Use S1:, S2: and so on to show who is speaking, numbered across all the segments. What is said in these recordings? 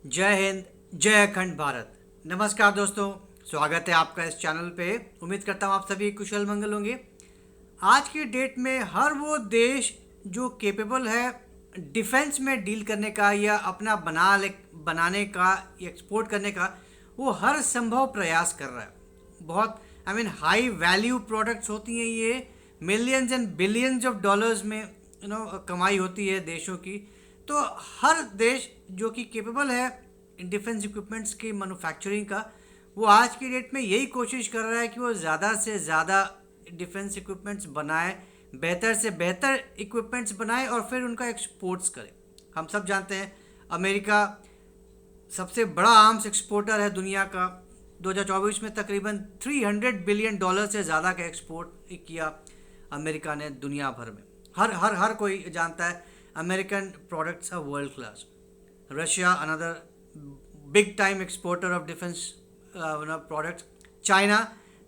S1: जय हिंद, जय अखंड भारत। नमस्कार दोस्तों, स्वागत है आपका इस चैनल पे। उम्मीद करता हूँ आप सभी कुशल मंगल होंगे। आज की डेट में हर वो देश जो केपेबल है डिफेंस में डील करने का या अपना बनाने का या एक्सपोर्ट करने का, वो हर संभव प्रयास कर रहा है। बहुत हाई वैल्यू प्रोडक्ट्स होती हैं ये, millions and billions of dollars में कमाई होती है देशों की। तो हर देश जो कि केपेबल है डिफेंस इक्विपमेंट्स की मैन्युफैक्चरिंग का, वो आज की डेट में यही कोशिश कर रहा है कि वो ज़्यादा से ज़्यादा डिफेंस इक्विपमेंट्स बनाए, बेहतर से बेहतर इक्विपमेंट्स बनाए और फिर उनका एक्सपोर्ट्स करे। हम सब जानते हैं अमेरिका सबसे बड़ा आर्म्स एक्सपोर्टर है दुनिया का। 2024 में तकरीबन 300 बिलियन डॉलर से ज़्यादा का एक्सपोर्ट किया अमेरिका ने दुनिया भर में। हर हर हर कोई जानता है American products are world class. Russia another big time exporter of defence products. China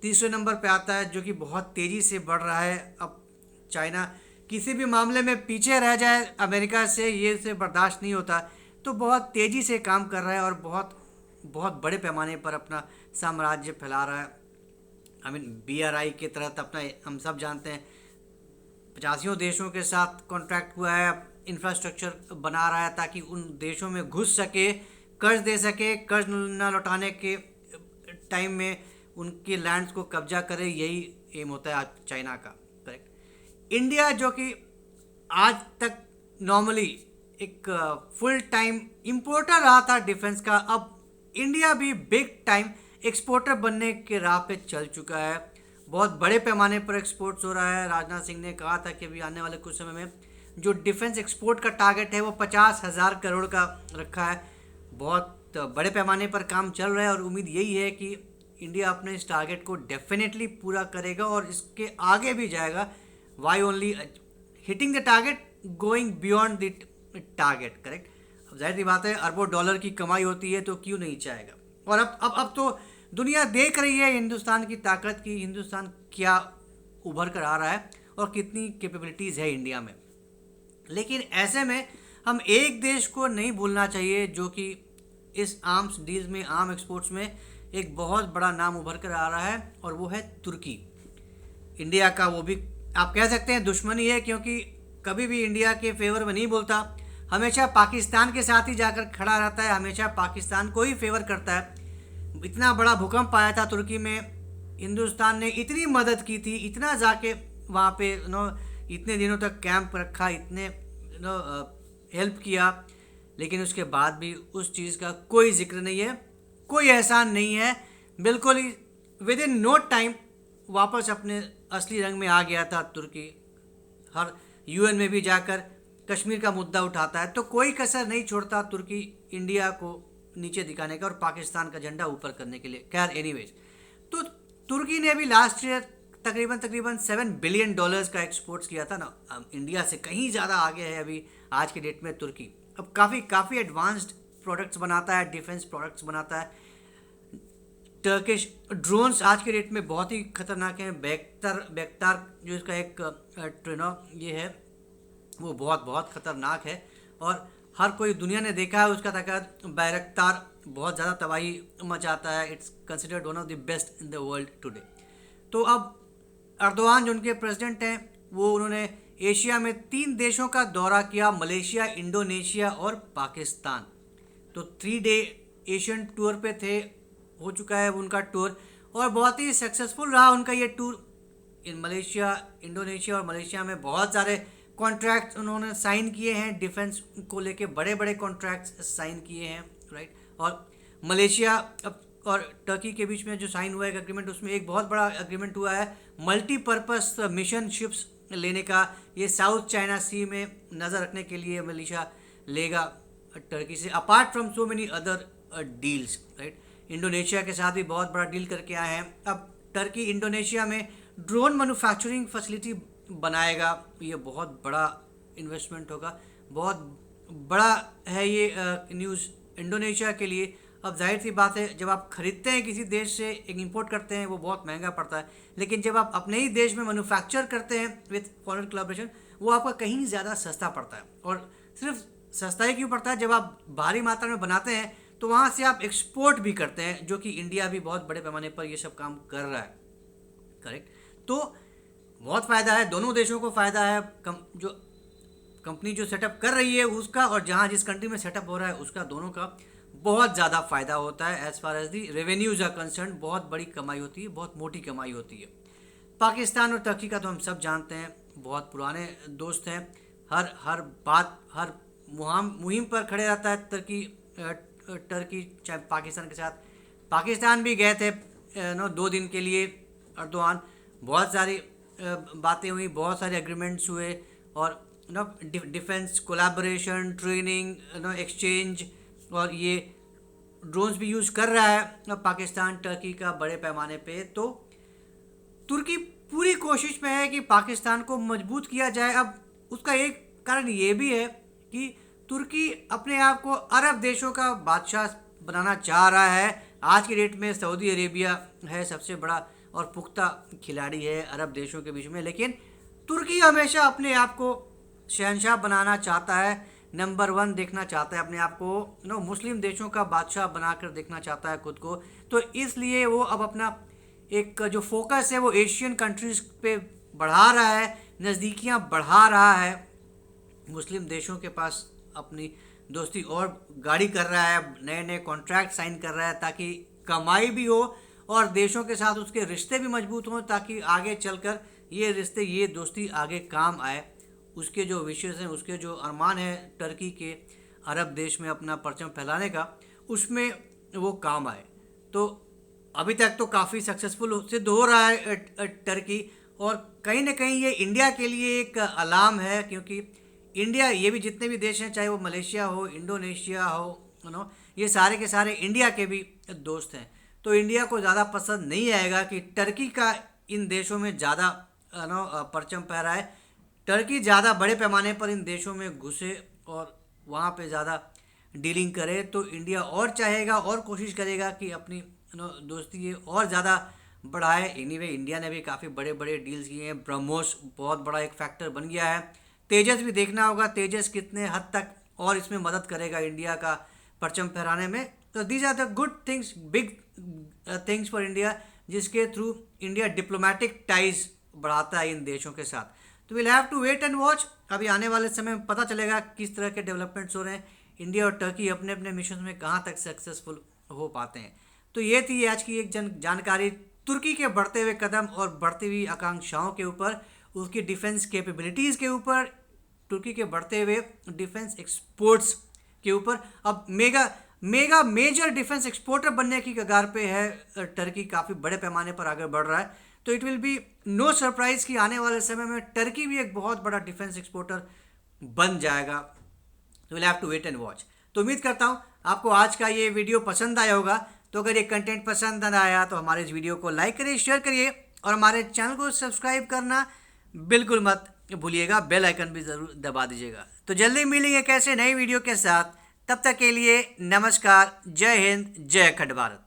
S1: तीसरे नंबर पे आता है, जो कि बहुत तेज़ी से बढ़ रहा है। अब चाइना किसी भी मामले में पीछे रह जाए अमेरिका से, ये से बर्दाश्त नहीं होता, तो बहुत तेज़ी से काम कर रहा है और बहुत बहुत बड़े पैमाने पर अपना साम्राज्य फैला रहा है। BRI के तहत अपना, हम सब जानते हैं, 85 देशों के साथ कॉन्ट्रैक्ट हुआ है, इंफ्रास्ट्रक्चर बना रहा है ताकि उन देशों में घुस सके, कर्ज दे सके, कर्ज न लौटाने के टाइम में उनके लैंड्स को कब्जा करे। यही एम होता है आज चाइना का। करेक्ट। इंडिया जो कि आज तक नॉर्मली एक फुल टाइम इंपोर्टर रहा था डिफेंस का, अब इंडिया भी बिग टाइम एक्सपोर्टर बनने के राह पे चल चुका है। बहुत बड़े पैमाने पर एक्सपोर्ट्स हो रहा है। राजनाथ सिंह ने कहा था कि अभी आने वाले कुछ समय में जो डिफेंस एक्सपोर्ट का टारगेट है वो 50,000 करोड़ का रखा है। बहुत बड़े पैमाने पर काम चल रहा है और उम्मीद यही है कि इंडिया अपने इस टारगेट को डेफिनेटली पूरा करेगा और इसके आगे भी जाएगा। Why only hitting the target, going beyond the target. Correct. अब जाहिर सी बात है, अरबों डॉलर की कमाई होती है तो क्यों नहीं चाहेगा। और अब तो दुनिया देख रही है हिंदुस्तान की ताकत की, हिंदुस्तान क्या उभर कर आ रहा है और कितनी कैपेबिलिटीज़ है इंडिया में। लेकिन ऐसे में हम एक देश को नहीं भूलना चाहिए जो कि इस आर्म्स डील्स में, आर्म एक्सपोर्ट्स में एक बहुत बड़ा नाम उभर कर आ रहा है, और वो है तुर्की। इंडिया का वो भी आप कह सकते हैं दुश्मनी है, क्योंकि कभी भी इंडिया के फेवर में नहीं बोलता, हमेशा पाकिस्तान के साथ ही जाकर खड़ा रहता है, हमेशा पाकिस्तान को ही फेवर करता है। इतना बड़ा भूकंप आया था तुर्की में, हिंदुस्तान ने इतनी मदद की थी, इतना जाके वहाँ पे इतने दिनों तक कैंप रखा, इतने हेल्प किया, लेकिन उसके बाद भी उस चीज़ का कोई जिक्र नहीं है, कोई एहसान नहीं है। बिल्कुल ही विद इन नो टाइम वापस अपने असली रंग में आ गया था तुर्की। हर UN में भी जाकर कश्मीर का मुद्दा उठाता है, तो कोई कसर नहीं छोड़ता तुर्की इंडिया को नीचे दिखाने का और पाकिस्तान का झंडा ऊपर करने के लिए। खैर एनीवेज, तो तुर्की ने भी लास्ट ईयर तकरीबन 7 बिलियन डॉलर्स का एक्सपोर्ट्स किया था ना। इंडिया से कहीं ज़्यादा आगे है अभी आज की डेट में तुर्की। अब काफ़ी एडवांस्ड प्रोडक्ट्स बनाता है, डिफेंस प्रोडक्ट्स बनाता है। टर्किश ड्रोन्स आज की डेट में बहुत ही खतरनाक हैं। बैक्टार जो इसका एक ये है, वो बहुत खतरनाक है और हर कोई दुनिया ने देखा है उसका ताकत। बैरक्तार बहुत ज़्यादा तबाही मचाता है। It's considered one of the best in the world today. तो अब अर्दोआन जो उनके प्रेसिडेंट हैं, वो उन्होंने एशिया में 3 देशों का दौरा किया, मलेशिया, इंडोनेशिया और पाकिस्तान। तो 3 डे एशियन टूर पे थे, हो चुका है उनका टूर और बहुत ही सक्सेसफुल रहा उनका ये टूर। इन मलेशिया, इंडोनेशिया और मलेशिया में बहुत सारे कॉन्ट्रैक्ट्स उन्होंने साइन किए हैं, डिफेंस को लेके बड़े बड़े कॉन्ट्रैक्ट्स साइन किए हैं। राइट। और मलेशिया और टर्की के बीच में जो साइन हुआ है एग्रीमेंट, उसमें एक बहुत बड़ा एग्रीमेंट हुआ है मल्टीपर्पस मिशन शिप्स लेने का। ये साउथ चाइना सी में नज़र रखने के लिए मलेशिया लेगा टर्की से, apart from so many other deals. Right. Indonesia के साथ भी बहुत बड़ा डील करके आए हैं। अब टर्की इंडोनेशिया में ड्रोन मैन्युफैक्चरिंग फैसिलिटी बनाएगा। ये बहुत बड़ा इन्वेस्टमेंट होगा, बहुत बड़ा है ये न्यूज़ इंडोनेशिया के लिए। अब जाहिर सी बात है, जब आप खरीदते हैं किसी देश से, एक इंपोर्ट करते हैं, वो बहुत महंगा पड़ता है, लेकिन जब आप अपने ही देश में मैन्युफैक्चर करते हैं विथ फॉरेन कोलैबोरेशन, वो आपका कहीं ज़्यादा सस्ता पड़ता है। और सिर्फ सस्ता ही क्यों पड़ता है, जब आप भारी मात्रा में बनाते हैं तो वहाँ से आप एक्सपोर्ट भी करते हैं, जो कि इंडिया भी बहुत बड़े पैमाने पर ये सब काम कर रहा है। करेक्ट। तो बहुत फ़ायदा है, दोनों देशों को फ़ायदा है। जो कंपनी जो सेटअप कर रही है उसका, और जहाँ जिस कंट्री में सेटअप हो रहा है उसका, दोनों का बहुत ज़्यादा फ़ायदा होता है। As far as the revenues are concern, बहुत बड़ी कमाई होती है, बहुत मोटी कमाई होती है। पाकिस्तान और टर्की का तो हम सब जानते हैं, बहुत पुराने दोस्त हैं। हर बात, हर मुहिम पर खड़े रहता है टर्की चाहे पाकिस्तान के साथ। पाकिस्तान भी गए थे 2 दिन के लिए अर्दोआन, बहुत सारी बातें हुई, बहुत सारे एग्रीमेंट्स हुए, और डिफेंस कोलैबोरेशन, ट्रेनिंग, एक्सचेंज, और ये ड्रोन्स भी यूज़ कर रहा है पाकिस्तान टर्की का बड़े पैमाने पे। तो तुर्की पूरी कोशिश में है कि पाकिस्तान को मजबूत किया जाए। अब उसका एक कारण ये भी है कि तुर्की अपने आप को अरब देशों का बादशाह बनाना चाह रहा है। आज की डेट में सऊदी अरेबिया है सबसे बड़ा और पुख्ता खिलाड़ी है अरब देशों के बीच में, लेकिन तुर्की हमेशा अपने आप को शहंशाह बनाना चाहता है, नंबर 1 देखना चाहता है अपने आप को, मुस्लिम देशों का बादशाह बनाकर देखना चाहता है खुद को। तो इसलिए वो अब अपना एक जो फोकस है वो एशियन कंट्रीज़ पे बढ़ा रहा है, नज़दीकियाँ बढ़ा रहा है, मुस्लिम देशों के पास अपनी दोस्ती और गाढ़ी कर रहा है, नए नए कॉन्ट्रैक्ट साइन कर रहा है, ताकि कमाई भी हो और देशों के साथ उसके रिश्ते भी मजबूत हों, ताकि आगे चलकर ये रिश्ते, ये दोस्ती आगे काम आए। उसके जो विशेष हैं, उसके जो अरमान है टर्की के अरब देश में अपना परचम फैलाने का, उसमें वो काम आए। तो अभी तक तो काफ़ी सक्सेसफुल सिद्ध हो रहा है टर्की, और कहीं ना कहीं ये इंडिया के लिए एक अलार्म है, क्योंकि इंडिया, ये भी जितने भी देश हैं, चाहे वो मलेशिया हो, इंडोनेशिया हो, ये सारे के सारे इंडिया के भी दोस्त हैं। तो इंडिया को ज़्यादा पसंद नहीं आएगा कि टर्की का इन देशों में ज़्यादा परचम फहराए, टर्की ज़्यादा बड़े पैमाने पर इन देशों में घुसे और वहाँ पे ज़्यादा डीलिंग करे। तो इंडिया और चाहेगा और कोशिश करेगा कि अपनी दोस्ती ये और ज़्यादा बढ़ाए। एनीवे, इंडिया ने भी काफ़ी बड़े बड़े डील्स किए हैं। ब्रह्मोस बहुत बड़ा एक फैक्टर बन गया है। तेजस भी देखना होगा, तेजस कितने हद तक और इसमें मदद करेगा इंडिया का परचम फहराने में। तो these are the good things, big things for India, जिसके थ्रू इंडिया डिप्लोमेटिक टाइज बढ़ाता है इन देशों के साथ। तो will have to wait and watch. अभी आने वाले समय में पता चलेगा किस तरह के डेवलपमेंट्स हो रहे हैं, इंडिया और टर्की अपने अपने मिशन में कहाँ तक सक्सेसफुल हो पाते हैं। तो ये थी आज की एक जानकारी तुर्की के बढ़ते हुए कदम और बढ़ती हुई आकांक्षाओं के ऊपर, उसकी डिफेंस कैपेबिलिटीज़ के ऊपर, तुर्की के बढ़ते हुए डिफेंस एक्सपोर्ट्स के ऊपर। अब मेजर डिफेंस एक्सपोर्टर बनने की कगार पे है टर्की, काफ़ी बड़े पैमाने पर आगे बढ़ रहा है। तो it will be no surprise कि आने वाले समय में टर्की भी एक बहुत बड़ा डिफेंस एक्सपोर्टर बन जाएगा। तो will have to wait and watch. तो उम्मीद करता हूँ आपको आज का ये वीडियो पसंद आया होगा। तो अगर ये कंटेंट पसंद आया तो हमारे इस वीडियो को लाइक करिए, शेयर करिए, और हमारे चैनल को सब्सक्राइब करना बिल्कुल मत भूलिएगा, बेल आइकन भी ज़रूर दबा दीजिएगा। तो जल्दी मिलेंगे कैसे नई वीडियो के साथ, तब तक के लिए नमस्कार, जय हिंद, जय अखंड भारत।